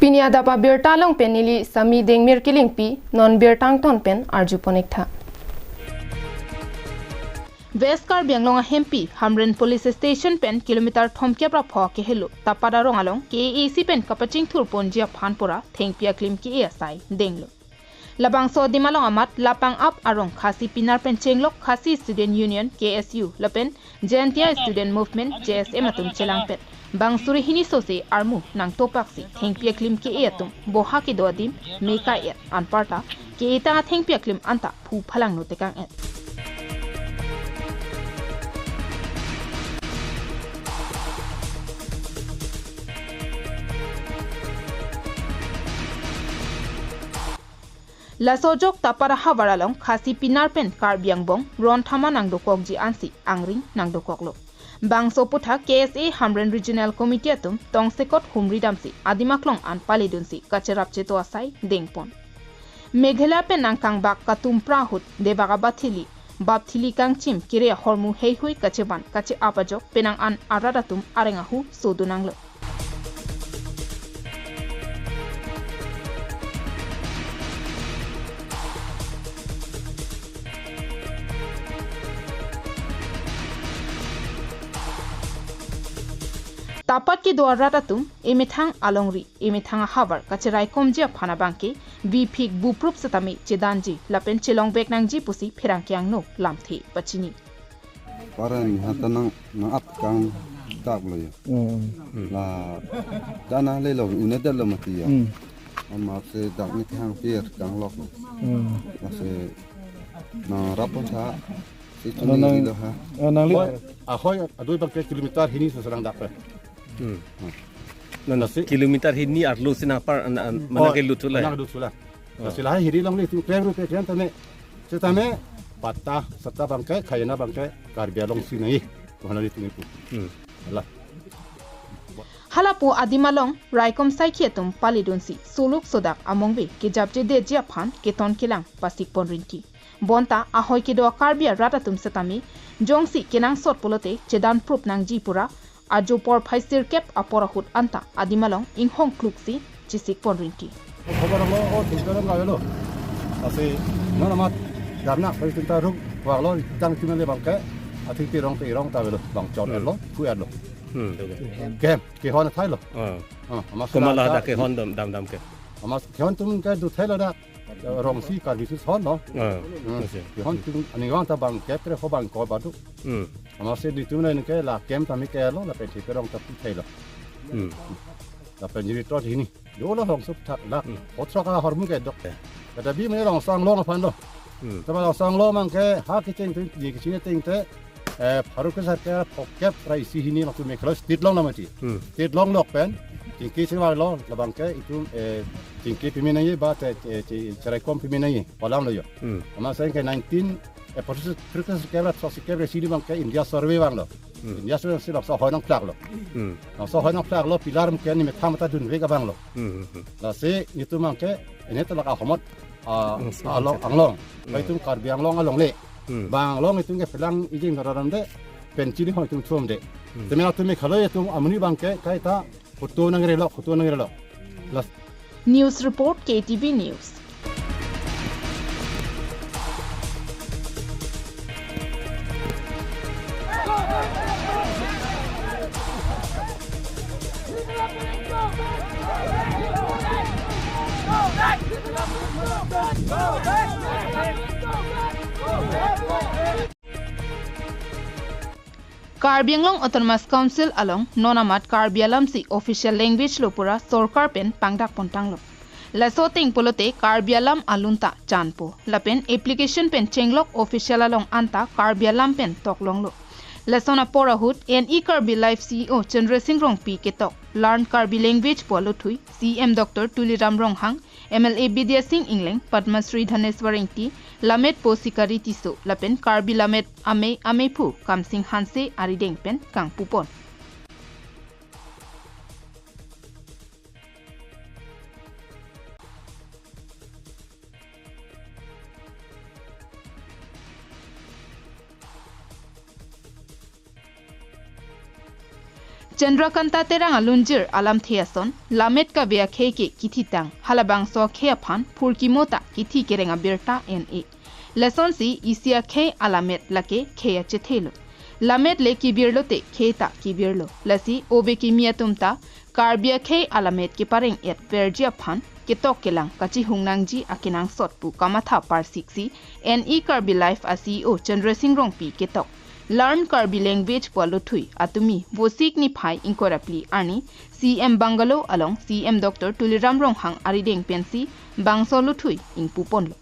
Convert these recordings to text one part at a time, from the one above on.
Pinia dapa birtalong penili sami dengmir kilingpi non birtang ton pen arju ponikta. West Karbi anglong hempi Hamren Police Station pen kilometer thomkia pra pho ke helu tapada rong along KAC pen kapaching thur ponjia phanpura thengpia klim ki asai denglo. Labang so dimalong amat lapang up arong khasi pinar pen chenglok khasi student union KSU lapen Jantia student movement JSM atum chelang pen bang suri hini sose armu nang topaksi thengpia klim ki atum boha ki dodim meka et anparta ke eta thengpia klim anta phu phalang no tekang et. La sojok tapara hawaralong khasi pinar pen karbiang bong ron thama nang dokok ji ansi angring nang dokok lo bang soputha KSA Hamren Regional Committee atum tongsekot humri damsi adimaklong an palidunsi kacherap cheto asai dengpon Meghala pen nangkang bak katum prahut debaga bathili kang chim kire hormu heihui kacheban kache apajok penang an aradatum arengahu sodunanglo Tapat ki doar ratatum emethang alongri emethang habar kacherai komjia phana bangke vphik buprup satami chedanji lapen chelong bek nangji pusi pherangkyang no lamthi pachini paran hatanang na ap kang tablo la dana lelo unedal lamati ya amma se dakni thang pier kang lok la se na rapon sa se chuni lo ha nang li ahoy adoi bang kilometer hini sarang dakpe Nasi kilometer hini arlu sinapar manage lutula. Manage lutula. Nasilah hiri lang ni pengru pekian tane. Setame patah serta bangkai kayana bangkai Karbi long sinai. Kohana itu nipu. Allah. Halapo adimalong raikom saikietum palidunsi suluk sodak amongbe ke japje de japhan keton kilang pasik ponrinki. Bonta ahoy ke do Karbi ratatum setami jongsi kenang sot polote chedan prup nang jipura Ajo por phaisir kep aporahut anta adimalong inghong kluksi chisik ponrinki. Khobarang lo tinggalan ngayelo. Ase nanamat garna phaisita ruk waglo tang timale bangke athi tirong tawelo bang chon lo kuelo. Kem ke hon thailo. Amas Kamala da ke hon dam ke. Amas khon tum ke du thailo da rong si Karbi sus hon no. Ke hon tum anigang ta bang ke pre ho bang ko badu. Amas se dituna ni ke la kem tami ke lo la pe ti rong ta thailo. La pe ni to hini. Yo lo hong sup thak la otro ka hormu ke dok. Kada bi me rong sang lo phan lo. Tama rong sang lo mang ke ha ke cheng tu ji ke chine ting te pharu ke sar ke phokep rai si hini ma tu me khlos tit long na mati. Tit long lok pen tingki sing lo la bang ke itu tingki pimina ye ba te cerai kom pimina ye palam lo yo. Ama sen ke 19 proses proses ke la so ke residi bang ke India survey bang lo. India survey se so hoinang plak lo. So hoinang plak lo pilar ke ni me thamata dun vega bang lo. La se itu mang ke ini tu la ka homot along anglong. Ba itu Karbi anglong along le. Bang long itu ke pelang ijing raram de penci ni hoi tum thum de. Temela tu me khalo ye tum amuni bang ke kai ta foto nang relo. News report KATV News. Karbi Anglong Autonomous Council along nonamat Karbi alamsi official language lopura sorkar pen pangdak pontang lo. Laso ting polote Karbi alam alunta chanpo. Lapen application pen chenglok official along anta Karbi alam pen toklong lo. Lasona porahut NE Karbi Life CEO Chandra Singh Rong P ketok learn Karbi language polo thui CM Dr. Tuliram Ronghang MLA Bidya Singh Ingling Padma Shri Dhaneswaringti Lamet Posikari Tiso Lapen Karbi Lamet Ame Phu Kam Singh Hanse Arideng pen Kang Pupon. Chandrakanta terang alunjir alam thiason lamet ka bea khe ke kithitang halabang so khe aphan phurki mota kithi kerenga birta na lesson si isia khe alamet lake khe achethelo lamet le kibirlote khe ta kibirlo lasi obe ki miatumta karbia khe alamet ke pareng et verji aphan ketok kelang kachi hungnangji akinang sotpu kamatha parsiksi ne Karbi life CEO Chandrasingh Rongpi ketok learn Karbi language poluthui atumi bosik ni phai inkorapli ani CM Bangalo along CM Dr Tuliram Ronghang arideng pensi bangsolu thui ingpuponlo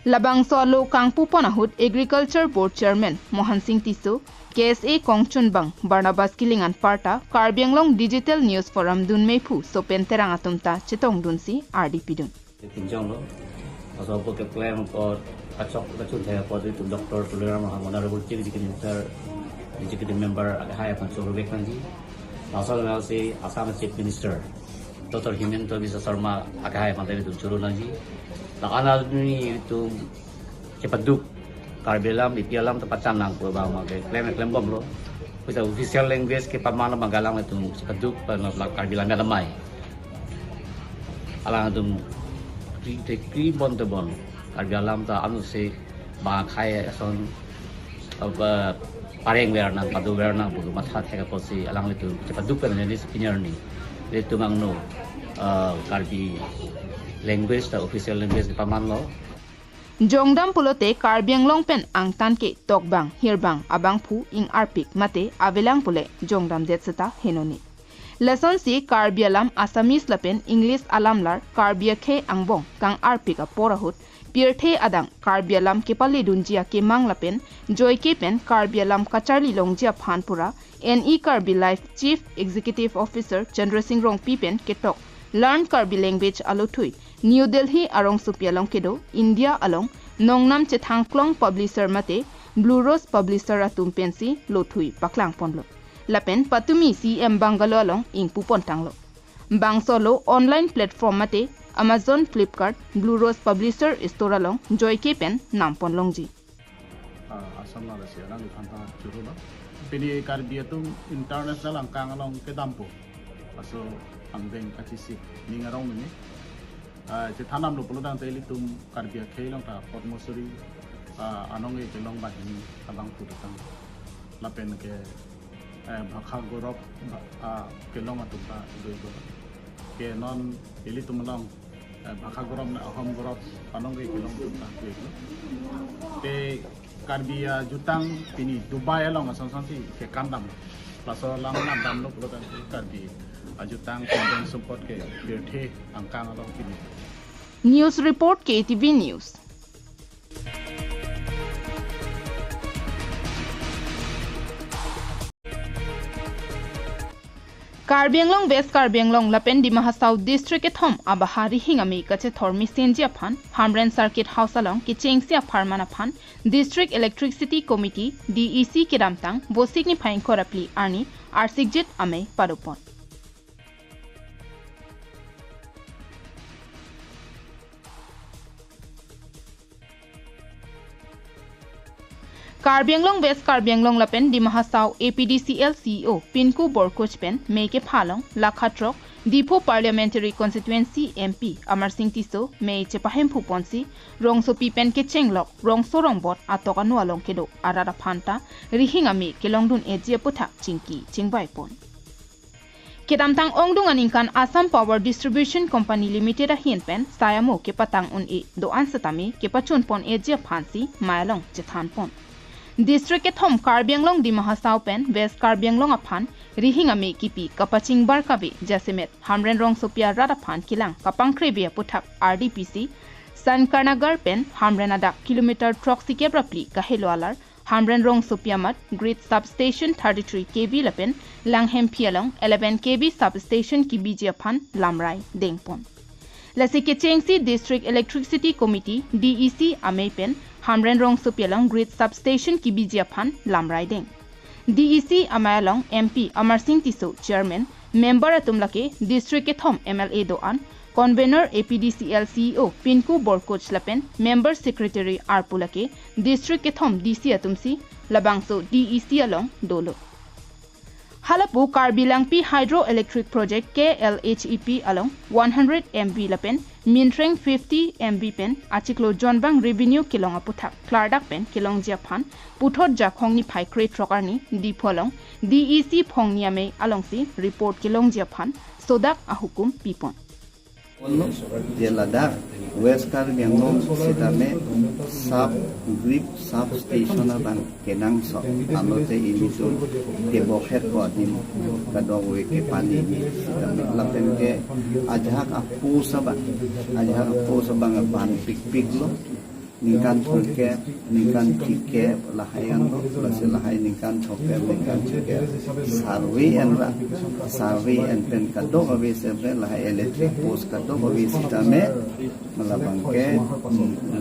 labangso lo kangpupon ahut Agriculture Board Chairman Mohan Singh Tiso KSA Kongchun Bang Barnabas Kilingan Parta Karbianglong Digital News Forum Dunmeipu Sopen Terang Atumta Chetong Dunsi RDP Dun Tinjong also ke plan for kacok kacun saya for itu Dr. Tuliram Honorable Chief Executive Member High Council Vacancy also si Assam Chief Minister Dr. Himento Bisa Sarma Akai Mantai itu Churu lagi nakana ni itu cepaduk Karbialam ipialam tempat canang ko ba mga claim bom lo bisa official language ke pamana magalang itu cepaduk Karbialam na damay alang itu kri bon to bon Karbialam ta anu se ba khai son apa pareng wer nang padu wer nang bu matha theka posi alang itu cepaduk kan ni senior ni itu mangno Karbi language ta official language ke paman lo Jongdam pulote Karbianglong pen angtan ke tokbang hirbang abang phu ing arpik mate avelang pule Jongdam detsata henoni lesson si Karbialam Assamese lapen English alamlar Karbia khe angbong kang arpik a porahut pirthe adang Karbialam ke pali dunjia ke manglapen joy ke pen Karbialam kacharli longjia phanpura ne Karbi life Chief Executive Officer Chandrasingh Rongpi pen ketok learn Karbi language alothui New Delhi arong supialong kedo India along nongnam chethangklong publisher mate Blue Rose publisher atum pensi lothui paklang ponlo lapen patumi CM Bangalo along ing pupon tanglo bangsolo online platform mate Amazon Flipkart Blue Rose publisher store along joy kepen nampon longji asam la sia nang khanta churu na pini Karbi atum international angkang along kedampo aso angdeng kachisi ningarong ni je thanam lo polodang teli tum Karbi khelong ta potmosuri anong e kelong ba ni abang putang lapen ke bhakha gorop kelong atum ta doigo ke non eli tum long bhakha gorop na ahom gorop anong e kelong tum ta doigo te Karbi jutang pini Dubai along asansansi ke kandam laso lang na dam lo polodang Karbi ajutang kondeng support ke birthe angkang along pini News report KATV News Karbianglong West Karbianglong lapen di Maha South District et hom abahari hingami kache thormi senji aphan Hamren Circuit House along ki chengsia pharmana phan District Electricity Committee DEC kedamtang bosik ni phain korapli arni arsikjit ame parupon Karbianglong West Karbianglong lapen di Maha South APDCL CEO Pinku Borkoch pen meke phalong lakhatrok Dipo Parliamentary Constituency MP Amar Singh Tiso me chepahem phuponsi rongso pipen ke chenglok rongso rongbot atokanu along kedo arara phanta rihingami kelongdun ejia putha chingki chingbai pon kedamtang ongdung aningkan Assam Power Distribution Company Limited a hin pen sayamo ke patang un e do ansatami ke pachun pon ejia phansi mailong chethan pon District et hom Karbianglong di Maha South pen West Karbianglong aphan rihingami kipi kapaching barkabe jasemet Hamren rong sopia rada phan kilang kapangkrebia puthak RDPC Sankarnagar pen Hamren ada kilometer troxi kebrapli kahelwalar Hamren rong sopia mat grid substation 33 kV lapen langhem pialong 11 kV substation ki biji aphan lamrai dengpon Lasike Chengsi District Electricity Committee DEC Amepen Hamren rong supialong grid substation ki biji aphan lamrai deng DEC Amayalong MP Amar Singh Tiso Chairman Member atumlake District Ethom MLA doan Convener APDCL CEO Pinku Borkoch lapen Member Secretary Arpulake District Ethom DC atumsi labangso DEC along dolo Halapu Karbi Langpi Hydroelectric Project KLHEP along 100 MB lapen Mintreng 50 MB pen Achiklo Jonbang Revenue Kilong Aputhak Klardak pen Kilong Japan Puthot Jakhong ni Phai Crate Trokarni Dipolong DEC Phongniame alongsi report Kilong Japan Sodak Ahukum Pipon जे लद्दाख वेस्ट कार्बी आंलं सिटामे सब grip sub station बang kenang so alote imisu tebokhet ko dim kadong we ke pani ni sitame lapen ke ajhak apu sabang ban pik lo ningkan thongke ningkan kike lahayan lo lase lahay ningkan thoke ningkan chike survey and pen kadong awe sebe lahay electric post kadong awe sitame malabang ke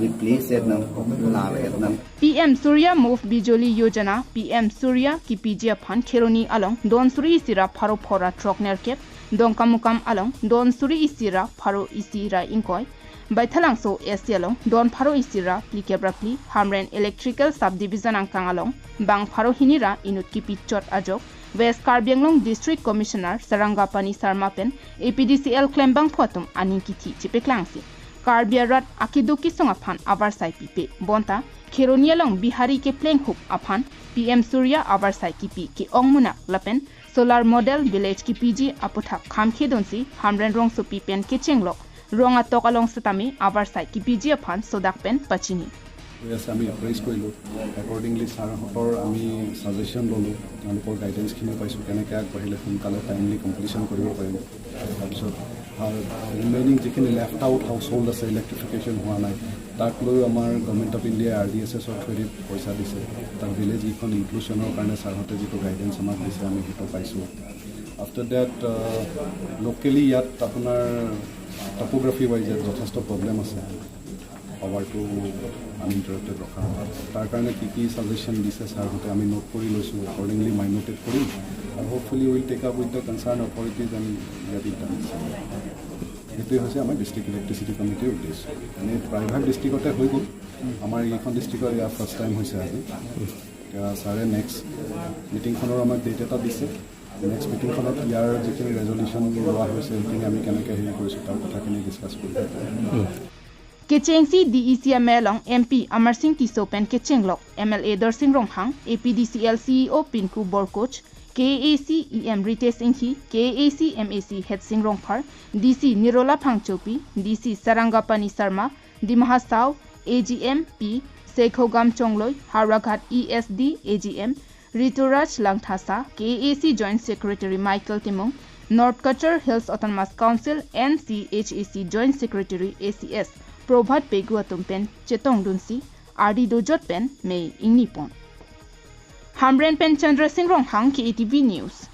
replace nang lare nang PM Surya Move Bijoli Yojana PM Surya ki PJ Phan Kheroni along Don Suri Isira Pharo Phora Trokner Kep Don Kamukam along Don Suri Isira Pharo Isira Inkoi Baithalang so Esialong Don Pharo Isira Plikebrapli Hamren Electrical Subdivision Angkang along Bang Pharo Hinira Inut ki Pichot Ajok West Karbi Anglong District Commissioner Sarangapani Sarma Pen APDCL Klembang Photum Aninkiti Chipeklangsi Karbiarat Akiduki Songaphan Avarsai Pipe Bonta Kheronialong Bihari ke Pleng Hook Aphan PM Surya Avarsai Kipi ke Ongmunak Lapen Solar Model Village ki PG Apothak Khamkhe Donsi Hamren Rong Supi Pen ke Chenglok Ronga Tok along Satami Avarsai ki PG Aphan Sodak Pen Pachini Yes, আমি অ্যাপ্রাইজ কৰিলোঁ একৰ্ডিংলি ছাৰহঁতৰ আমি ছাজেশ্যন ল'লোঁ তেওঁলোকৰ গাইডেঞ্চখিনি পাইছোঁ কেনেকৈ আগবাঢ়িলে সোনকালে টাইমলি কমপ্লিশ্যন কৰিব পাৰিম তাৰপিছত ৰিমেইনিং যিখিনি লেফ্ট আউট হাউচ হোল্ড আছে ইলেক্ট্ৰিফিকেশ্যন হোৱা নাই তাক লৈ আমাৰ গভৰ্ণমেণ্ট অফ ইণ্ডিয়াই RDSSৰ থ্ৰুদি পইচা দিছে তাৰ ভিলেজকেইখন ইনক্লুশ্যনৰ কাৰণে ছাৰহঁতে যিটো গাইডেঞ্চ আমাক দিছে আমি সেইটো পাইছোঁ আফটাৰ ডেট লোকেলি ইয়াত আপোনাৰ টপোগ্ৰাফি ৱাইজত যথেষ্ট প্ৰব্লেম আছে পাৱাৰটো আনইণ্টাৰাপ্টেড ৰখা তাৰ কাৰণে কি ছাজেশ্যন দিছে ছাৰহঁতে আমি নোট কৰি লৈছোঁ একৰ্ডিংলি মাইনোটেড কৰিম আৰু hopefully will take up with the concerned authorities and get it done সেইটোৱে হৈছে আমাৰ ডিষ্ট্ৰিক্ট ইলেক্ট্ৰিচিটি কমিটিৰ উদ্দেশ্য এনেই প্ৰায়ভাগ ডিষ্ট্ৰিক্টতে হৈ গ'ল আমাৰ এইখন ডিষ্ট্ৰিক্টৰ ইয়াৰ ফাৰ্ষ্ট টাইম হৈছে আজি এতিয়া ছাৰে নেক্সট মিটিংখনৰ আমাক ডেট এটা দিছে নেক্সট মিটিংখনত ইয়াৰ যিখিনি ৰেজলিউশ্যন লোৱা হৈছে সেইখিনি আমি কেনেকৈ হেৰি কৰিছোঁ তাৰ কথাখিনি ডিছকাছ কৰিম Kechengsi DEC Melong MP Amar Singh Tisopen Kechenglok MLA Darsing Ronghang APDCL CEO Pinku Borkoch KAC EM Rite Singhi KAC MAC Het Singh Rongphar DC Nirola Phangchopi DC Sarangapani Sarma Dimahasau AGM P Sekhogam Chongloi Haraghat ESD AGM Rituraj Langthasa KAC Joint Secretary Michael Timong North Kachar Hills Autonomous Council NCHAC Joint Secretary ACS Prabhat Peguatum Pen Chetong Dunsi RD Dojot Pen May Ing Nippon Hamren Pen Chandra Singh Ronghang KATV News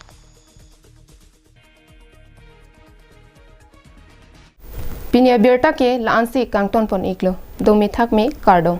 Pinya Berta ke Lansi Kangton Pon Iklo Domithak me Kardong